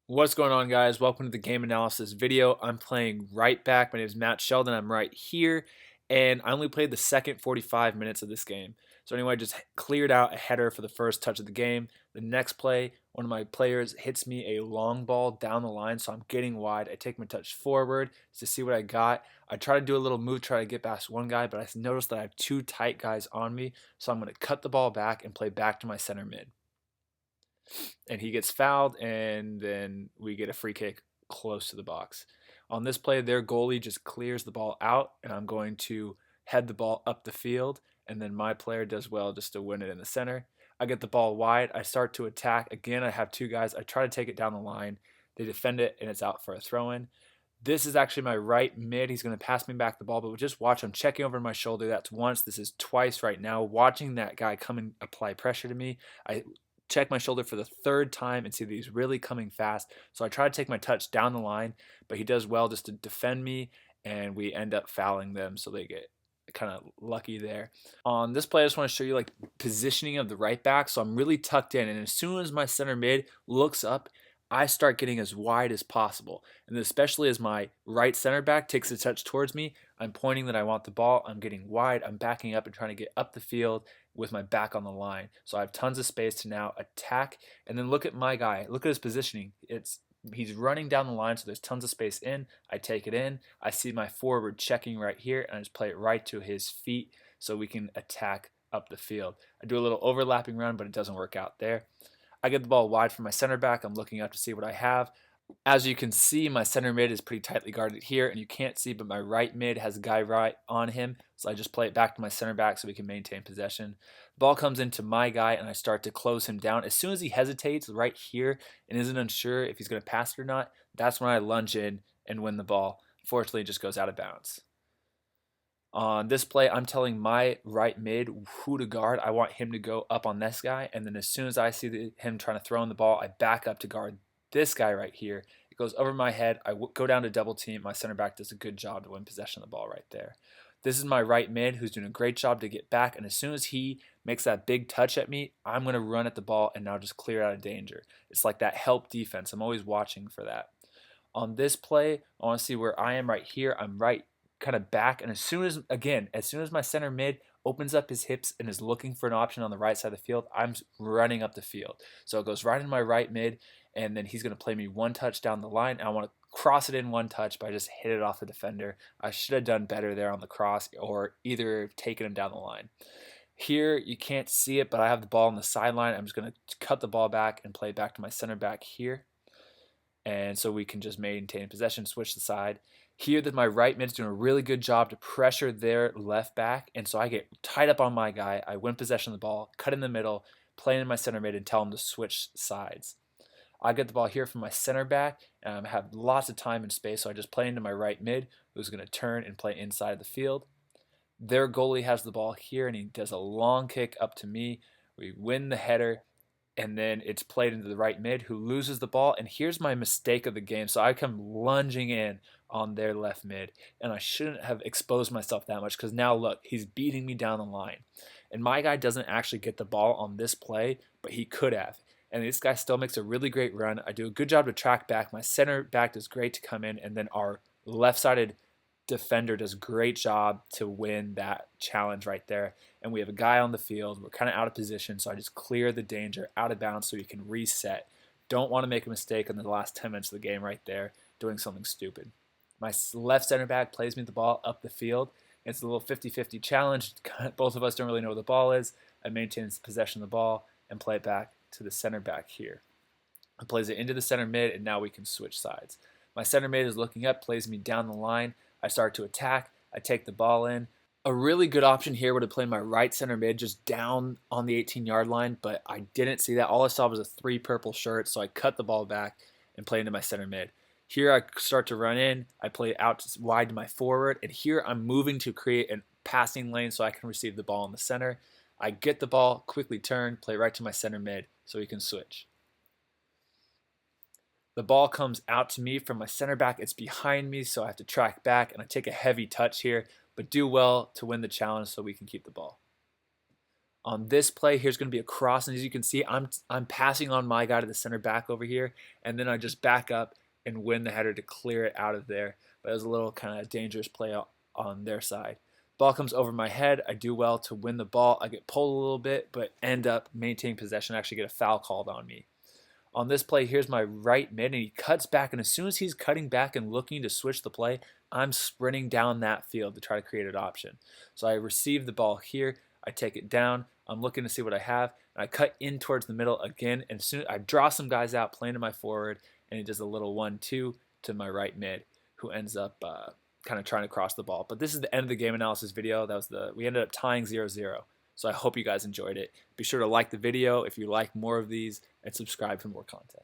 What's going on, guys? Welcome to the game analysis video. I'm playing right back. My name is Matt Sheldon. I'm right here, and I only played the second 45 minutes of this game. So anyway, I just cleared out a header for the first touch of the game. The next play, one of my players hits me a long ball down the line, so I'm getting wide. I take my touch forward to see what I got. I try to do a little move, try to get past one guy, but I noticed that I have two tight guys on me, so I'm going to cut the ball back and play back to my center mid, and he gets fouled, and then we get a free kick close to the box. On this play, their goalie just clears the ball out, and I'm going to head the ball up the field, and then my player does well just to win it in the center. I get the ball wide. I start to attack. Again, I have two guys. I try to take it down the line. They defend it, and it's out for a throw-in. This is actually my right mid. He's going to pass me back the ball, but just watch. I'm checking over my shoulder. That's once. This is twice right now. Watching that guy come and apply pressure to me. I check my shoulder for the third time and see that he's really coming fast. So I try to take my touch down the line, but he does well just to defend me, and we end up fouling them, so they get kind of lucky there. On this play, I just want to show you like positioning of the right back. So I'm really tucked in, and as soon as my center mid looks up, I start getting as wide as possible. And especially as my right center back takes a touch towards me, I'm pointing that I want the ball. I'm getting wide. I'm backing up and trying to get up the field with my back on the line. So I have tons of space to now attack. And then look at my guy. Look at his positioning. He's running down the line, so there's tons of space in. I take it in. I see my forward checking right here, and I just play it right to his feet so we can attack up the field. I do a little overlapping run, but it doesn't work out there. I get the ball wide from my center back. I'm looking up to see what I have. As you can see, my center mid is pretty tightly guarded here, and you can't see, but my right mid has a guy right on him, so I just play it back to my center back so we can maintain possession. The ball comes into my guy, and I start to close him down. As soon as he hesitates right here and isn't unsure if he's going to pass it or not, that's when I lunge in and win the ball. Fortunately, it just goes out of bounds. On this play, I'm telling my right mid who to guard. I want him to go up on this guy, and then as soon as I see him trying to throw in the ball, I back up to guard this guy right here. It goes over my head. I go down to double team. My center back does a good job to win possession of the ball right there. This is my right mid who's doing a great job to get back, and as soon as he makes that big touch at me, I'm going to run at the ball and now just clear out of danger. It's like that help defense. I'm always watching for that. On this play, I want to see where I am right here. I'm right kind of back, and as soon as my center mid opens up his hips and is looking for an option on the right side of the field, I'm running up the field. So it goes right in my right mid, and then he's going to play me one touch down the line, and I want to cross it in one touch, but I just hit it off the defender. I should have done better there on the cross, or either taken him down the line. Here, you can't see it, but I have the ball on the sideline. I'm just going to cut the ball back and play back to my center back here, and so we can just maintain possession, switch the side. Here that my right mid's doing a really good job to pressure their left back, and so I get tied up on my guy. I win possession of the ball, cut in the middle, play in my center mid, and tell him to switch sides. I get the ball here from my center back, and I have lots of time and space, so I just play into my right mid, who's going to turn and play inside the field. Their goalie has the ball here, and he does a long kick up to me. We win the header, and then it's played into the right mid, who loses the ball. And here's my mistake of the game. So I come lunging in on their left mid, and I shouldn't have exposed myself that much, because now look, he's beating me down the line. And my guy doesn't actually get the ball on this play, but he could have. And this guy still makes a really great run. I do a good job to track back. My center back does great to come in, and then our left-sided defender does a great job to win that challenge right there. And we have a guy on the field. We're kind of out of position, so I just clear the danger out of bounds so he can reset. Don't want to make a mistake in the last 10 minutes of the game right there, doing something stupid. My left center back plays me the ball up the field. It's a little 50-50 challenge. Both of us don't really know where the ball is. I maintain possession of the ball and play it back to the center back here. He plays it into the center mid, and now we can switch sides. My center mid is looking up, plays me down the line. I start to attack. I take the ball in. A really good option here would have played my right center mid just down on the 18-yard line, but I didn't see that. All I saw was a 3 purple shirt, so I cut the ball back and play into my center mid. Here I start to run in. I play out wide to my forward, and here I'm moving to create a passing lane so I can receive the ball in the center. I get the ball, quickly turn, play right to my center mid so we can switch. The ball comes out to me from my center back. It's behind me, so I have to track back, and I take a heavy touch here, but do well to win the challenge so we can keep the ball. On this play, here's going to be a cross, and as you can see, I'm passing on my guy to the center back over here, and then I just back up and win the header to clear it out of there. But it was a little kind of dangerous play on their side. Ball comes over my head. I do well to win the ball. I get pulled a little bit, but end up maintaining possession. I actually get a foul called on me. On this play, here's my right mid, and he cuts back, and as soon as he's cutting back and looking to switch the play, I'm sprinting down that field to try to create an option. So I receive the ball here. I take it down. I'm looking to see what I have, and I cut in towards the middle again, and soon I draw some guys out, playing to my forward, and it does a little 1-2 to my right mid, who ends up kind of trying to cross the ball. But this is the end of the game analysis video. We ended up tying 0-0. So I hope you guys enjoyed it. Be sure to like the video if you like more of these, and subscribe for more content.